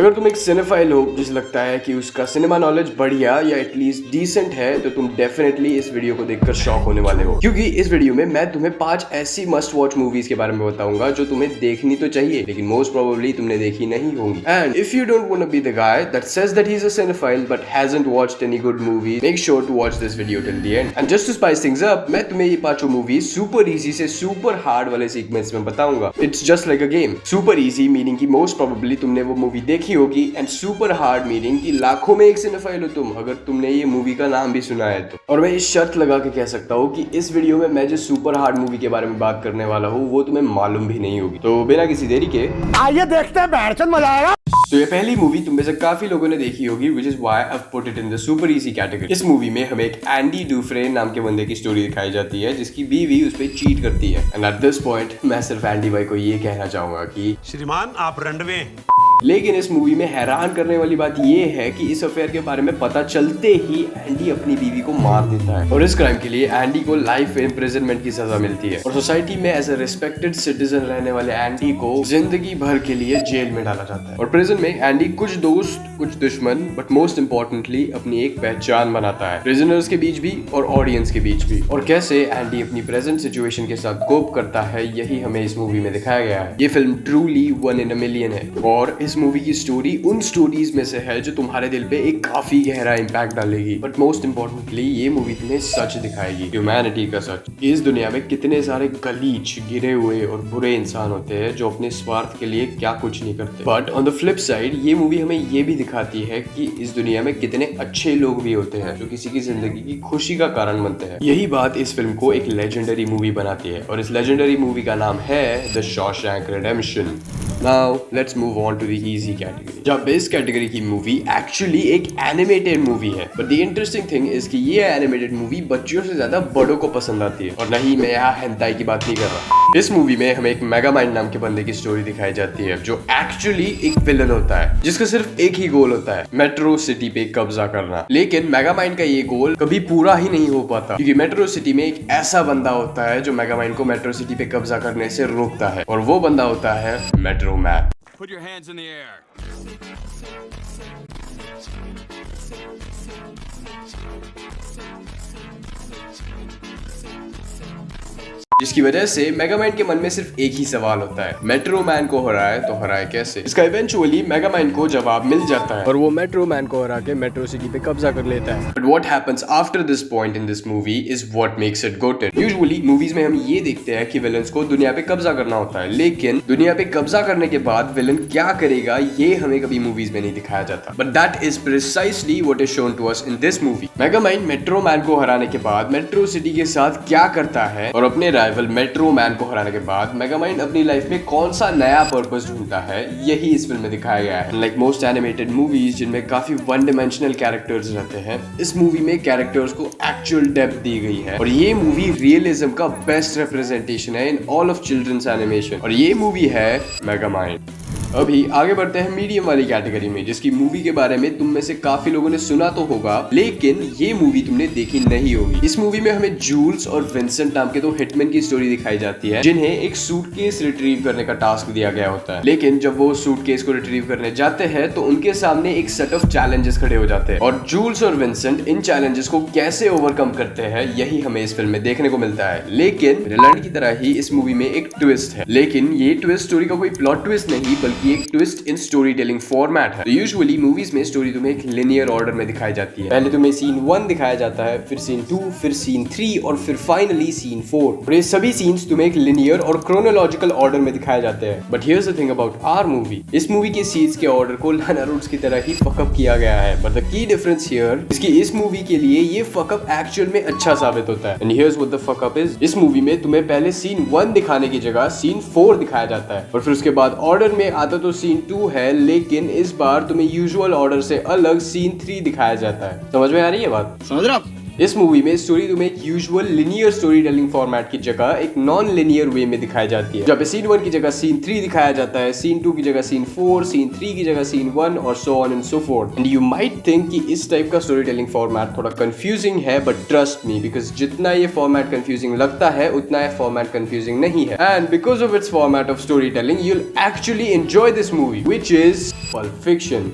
अगर तुम एक सिनेफाइल हो जिसे लगता है कि उसका सिनेमा नॉलेज बढ़िया या एटलीस्ट डिसेंट है तो तुम डेफिनेटली इस वीडियो को देखकर शॉक होने वाले हो, क्योंकि इस वीडियो में मैं तुम्हें 5 ऐसी मस्ट वॉच मूवीज के बारे में बताऊंगा जो तुम्हें देखनी तो चाहिए लेकिन मोस्ट प्रोबेबली तुमने देखी नहीं होंगी। And if you don't want to be the guy that says that he is a cinephile but hasn't watched any good movie, make sure to watch this video till the end. And just to spice things up, मैं तुम्हें ये पांचों movies super easy से super hard वाले sequence में बताऊंगा। It's just like a game. Super easy meaning की most probably तुमने वो मूवी देखी होगी, एंड सुपर हार्ड मीनिंग कि लाखों में एक सिनेफाइल हो तुम अगर तुमने ये मूवी का नाम भी सुना है तो। और मैं ये शर्त लगा के कह सकता हूँ कि इस वीडियो में मैं जो सुपर हार्ड मूवी के बारे में बात करने वाला हूँ वो तुम्हें मालूम भी नहीं होगी। तो बिना किसी देरी के आइए देखते हैं, बैठचंद मजा आएगा। तो ये पहली मूवी तुम में से काफी लोगों ने देखी होगी, which is why I've put it in the super easy category। इस मूवी में हमें एक एंडी डूफ्रेन नाम के बंदे की स्टोरी दिखाई जाती है जिसकी बीवी उस पर चीट करती है। एंड एट दिस पॉइंट मैं सिर्फ एंडी भाई को ये कहना चाहूंगा कि श्रीमान आप रंडवे। लेकिन इस मूवी में हैरान करने वाली बात ये है कि इस अफेयर के बारे में पता चलते ही एंडी अपनी बीवी को मार देता है और इस क्राइम के लिए एंडी को लाइफ इम्प्रिजनमेंट की सजा मिलती है। और सोसाइटी में एज अ रिस्पेक्टेड सिटीजन रहने वाले एंडी को जिंदगी भर के लिए जेल में डाला जाता है। और प्रिजन में एंडी कुछ दोस्त कुछ दुश्मन बट मोस्ट इम्पोर्टेंटली अपनी एक पहचान बनाता है, प्रिजनर्स के बीच भी और ऑडियंस के बीच भी। और कैसे एंडी अपनी प्रेजेंट सिचुएशन के साथ कोप करता है यही हमें इस मूवी में दिखाया गया है। ये film truly 1 in a million है और इस मूवी की स्टोरी उन स्टोरीज में से है जो तुम्हारे दिल पे एक काफी गहरा इम्पैक्ट डालेगी। बट मोस्ट इम्पोर्टेंटली ये मूवी तुम्हें सच दिखाएगी, ह्यूमैनिटी का सच। इस दुनिया में कितने सारे गलीच गिरे हुए और बुरे इंसान होते हैं जो अपने स्वार्थ के लिए क्या कुछ नहीं करते। But on the flip side ये मूवी हमें ये भी दिखाती है कि इस दुनिया में कितने अच्छे लोग भी होते हैं जो किसी की जिंदगी की खुशी का कारण बनते हैं। यही बात इस फिल्म को एक लेजेंडरी मूवी बनाती है और इस लेजेंडरी मूवी का नाम है the Shawshank redemption. Now let's move on to the easy category। जब इस कैटेगरी की मूवी एक्चुअली एक एनिमेटेड मूवी है, but the interesting thing is कि ये एनिमेटेड मूवी बच्चों से ज्यादा बड़ों को पसंद आती है। और नहीं, मैं यहाँ हेंटाई की बात नहीं कर रहा। इस मूवी में हमें एक मेगामाइंड नाम के बंदे की स्टोरी दिखाई जाती है जो एक्चुअली एक विलन होता है जिसका सिर्फ एक ही गोल होता है, मेट्रो सिटी पे कब्जा करना। लेकिन मेगामाइंड का ये गोल कभी पूरा ही नहीं हो पाता क्योंकि मेट्रो सिटी में एक ऐसा बंदा होता है जो मेगामाइंड को मेट्रो सिटी पे कब्जा करने से रोकता है और वो बंदा होता है metro man. Put your hands in the air. जिसकी वजह से मेगामाइंड के मन में सिर्फ एक ही सवाल होता है, मेट्रो मैन को हराए तो हराए कैसे। इसका इवेंचुअली मेगामाइंड को जवाब मिल जाता है और वो मेट्रो मैन को हरा के मेट्रो सिटी पे कब्जा कर लेता है। But what happens after this point in this movie is what makes it GOATed. Usually movies में हम ये देखते हैं कि विलन्स को दुनिया पे कब्जा करना होता है, लेकिन दुनिया पे कब्जा करने के बाद विलन क्या करेगा ये हमें कभी मूवीज में नहीं दिखाया जाता। But that is precisely what is shown to us in this movie. Megamind Metro Man को हराने के बाद मेट्रो सिटी के साथ क्या करता है और अपने राइवल मेट्रो मैन को हराने के बाद मेगामाइंड अपनी लाइफ में कौन सा नया पर्पस ढूंढता है यही इस फिल्म में दिखाया गया है। लाइक मोस्ट एनिमेटेड मूवीज जिनमें काफी वन डिमेंशनल कैरेक्टर्स रहते हैं, इस मूवी में कैरेक्टर्स को एक्चुअल डेप्थ दी गई है और ये मूवी रियलिज्म का बेस्ट रिप्रेजेंटेशन है in all of children's animation और ये मूवी है मेगामाइंड। अभी आगे बढ़ते हैं मीडियम वाली कैटेगरी में, जिसकी मूवी के बारे में तुम में से काफी लोगों ने सुना तो होगा लेकिन ये मूवी तुमने देखी नहीं होगी। इस मूवी में हमें जूल्स और विंसेंट नाम के दो हिटमैन की स्टोरी दिखाई जाती है जिन्हें एक सूटकेस रिट्रीव करने का टास्क दिया गया होता है। लेकिन जब वो सूटकेस को रिट्रीव करने जाते हैं तो उनके सामने एक सेट ऑफ चैलेंजेस खड़े हो जाते हैं और जूल्स और विंसेंट इन चैलेंजेस को कैसे ओवरकम करते हैं यही हमें इस फिल्म में देखने को मिलता है। लेकिन रिलैंड की तरह ही इस मूवी में एक ट्विस्ट है, लेकिन ये ट्विस्ट स्टोरी का कोई प्लॉट ट्विस्ट नहीं बल्कि एक twist in story telling format है। तो यूजुअली मूवीज में स्टोरी तुम्हें एक लिनियर ऑर्डर में दिखाई जाती है। पहले तुम्हें सीन 1 दिखाया जाता है, फिर सीन 2, फिर सीन 3 और फिर फाइनली सीन 4। और ये सभी सीन्स तुम्हें एक लिनियर और क्रोनोलॉजिकल ऑर्डर में दिखाए जाते हैं। But here's the thing about our movie, इस मूवी के सीन्स के ऑर्डर को लाना रूट्स की तरह ही फकअप किया गया है। But the key difference here इसकी इस मूवी के लिए ये फकअप एक्चुअल में अच्छा साबित होता है। And here's what the fuck up is, इस मूवी में तुम्हें पहले सीन 1 दिखाने की जगह सीन 4 दिखाया जाता है और फिर उसके बाद ऑर्डर में आता तो सीन 2 है, लेकिन इस बार तुम्हें यूजुअल ऑर्डर से अलग सीन 3 दिखाया जाता है। समझ में आ रही है बात? समझ रहे हो? इस मूवी में स्टोरी तुम्हें एक usual linear story telling format की जगह एक नॉन लिनियर वे में दिखाई जाती है। जहाँ पे सीन 1 की जगह सीन 3 दिखाया जाता है, सीन 2 की जगह सीन 4, सीन 3 की जगह सीन 1 और so on and so fourth. And you might think कि इस टाइप का स्टोरी टेलिंग फॉर्मेट थोड़ा कंफ्यूजिंग है, बट ट्रस्ट मी, बिकॉज जितना ये फॉर्मेट कंफ्यूजिंग लगता है उतना ये फॉर्मेट कंफ्यूजिंग नहीं है। And because of its format of story telling you will actually enjoy this movie, which is pulp fiction.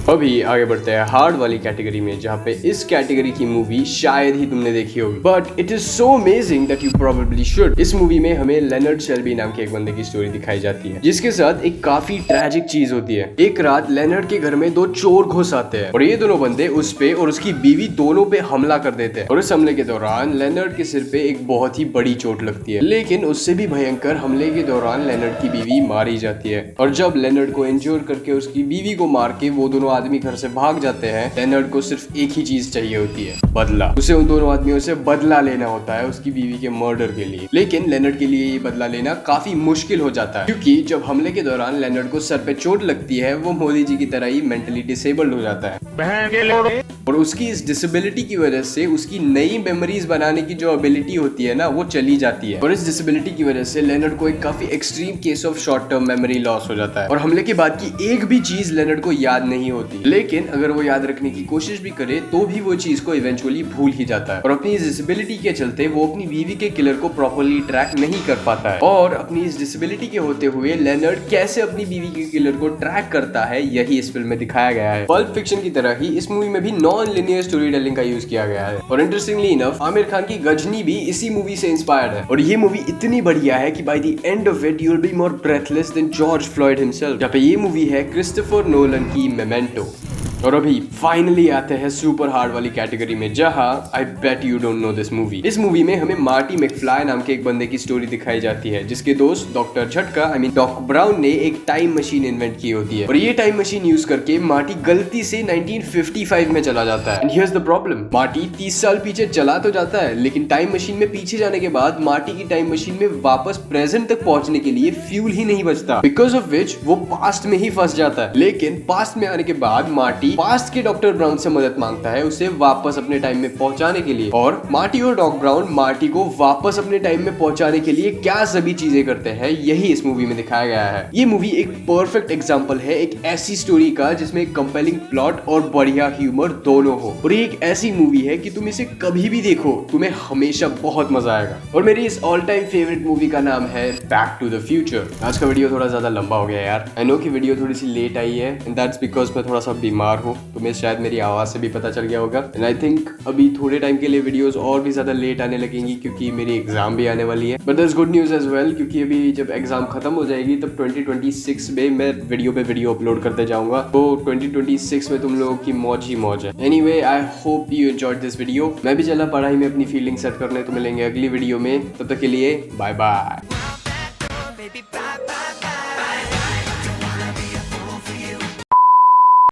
अभी आगे बढ़ते हैं हार्ड वाली कैटेगरी में, जहाँ पे इस कैटेगरी की मूवी शायद ही तुमने देखी होगी, but it is so amazing that you probably should. इस मूवी में हमें लेनर्ड शेल्बी नाम के एक बंदे की स्टोरी दिखाई जाती है, जिसके साथ एक काफी ट्रैजिक चीज होती है। एक रात लेनर्ड के घर में 2 चोर घुस आते हैं और ये दोनों बंदे उस पे और उसकी बीवी दोनों पे हमला कर देते हैं। और इस हमले के दौरान लेनर्ड के सिर पे एक बहुत ही बड़ी चोट लगती है, लेकिन उससे भी भयंकर हमले के दौरान लेनर्ड की बीवी मारी जाती है। और जब लेनर्ड को इंज्योर करके उसकी बीवी को मार के वो दोनों आदमी घर से भाग जाते हैं, लेनर्ड को सिर्फ एक ही चीज चाहिए होती है, बदला। उसे उन दोनों आदमियों से बदला लेना होता है उसकी बीवी के मर्डर के लिए। लेकिन लेनर्ड के लिए ये बदला लेना काफी मुश्किल हो जाता है, क्योंकि जब हमले के दौरान लेनर्ड को सर पे चोट लगती है वो मोदी जी की तरह ही मेंटली डिसेबल्ड हो जाता है। और उसकी इस डिसेबिलिटी की वजह से उसकी नई मेमोरीज बनाने की जो एबिलिटी होती है ना, वो चली जाती है। और इस डिसेबिलिटी की वजह से लेनर्ड को एक काफी extreme case of short term memory loss हो जाता है और हमले के बाद की एक भी चीज लेनर्ड को याद नहीं होती। लेकिन अगर वो याद रखने की कोशिश भी करे तो भी वो चीज को इवेंचुअली भूल ही जाता है। और अपनी इस डिसेबिलिटी के चलते वो अपनी बीवी के किलर को प्रॉपर्ली ट्रैक नहीं कर पाता है। और अपनी इस डिसेबिलिटी के होते हुए लेनर्ड कैसे अपनी बीवी के किलर को ट्रैक करता है, यही इस फिल्म में दिखाया गया है। पल्प फिक्शन की तरह ही इस मूवी में भी नॉन लिनियर स्टोरी टेलिंग का यूज किया गया है। और इंटरेस्टिंगली इनफ आमिर खान की गजनी भी इसी मूवी से इंस्पायर्ड है। और ये मूवी इतनी बढ़िया है कि by the end of it you will be more breathless than George Floyd himself. जहाँ पे ये मूवी है क्रिस्टोफर नोलन की मेमेंटो। और अभी फाइनली आते हैं सुपर हार्ड वाली कैटेगरी में, जहां I bet you don't know this movie. इस मूवी में हमें मार्टी मैकफ्लाई नाम के एक बंदे की स्टोरी दिखाई जाती है, जिसके दोस्त डॉक्टर झटका डॉक ब्राउन ने एक टाइम मशीन इन्वेंट की होती है। और ये टाइम मशीन यूज करके मार्टी गलती से 1955 में चला जाता है। And here's the problem, Marty 30 साल पीछे चला तो जाता है, लेकिन टाइम मशीन में पीछे जाने के बाद मार्टी की टाइम मशीन में वापस प्रेजेंट तक पहुंचने के लिए फ्यूल ही नहीं बचता, बिकॉज ऑफ विच वो पास्ट में ही फंस जाता है। लेकिन पास्ट में आने के बाद मार्टी पास्ट के डॉक्टर ब्राउन से मदद मांगता है उसे वापस अपने टाइम में पहुंचाने के लिए। और मार्टी और डॉक ब्राउन मार्टी को वापस अपने टाइम में पहुंचाने के लिए क्या सभी चीजें करते हैं, यही इस मूवी में दिखाया गया है। ये मूवी एक परफेक्ट एग्जांपल है एक ऐसी स्टोरी का जिसमें कंपेलिंग प्लॉट और बढ़िया ह्यूमर दोनों हो। और ये एक ऐसी मूवी है कि तुम इसे कभी भी देखो, तुम्हें हमेशा बहुत मजा आएगा। और मेरी इस ऑल टाइम फेवरेट मूवी का नाम है बैक टू द फ्यूचर। आज का वीडियो थोड़ा ज्यादा लंबा हो गया यार, आई नो कि वीडियो थोड़ी सी लेट आई है, एंड दैट्स बिकॉज मैं थोड़ा सा बीमार हूँ। तुम्हें शायद मेरी आवाज से भी पता चल गया होगा। एंड आई थिंक अभी थोड़े टाइम के लिए वीडियोस और भी ज्यादा लेट आने लगेंगी, क्योंकि मेरी एग्जाम भी आने वाली है। But there is good news as well, क्योंकि अभी जब एग्जाम खत्म हो जाएगी तब 2026 में मैं वीडियो पे वीडियो अपलोड करते जाऊंगा। तो 2026 में तुम लोगों की मौज ही मौज है। Anyway, I hope you enjoyed this video. मैं भी चला पढ़ाई में अपनी फीलिंग सेट करने, तो मिलेंगे अगली वीडियो में। तब तक के लिए बाय बाय।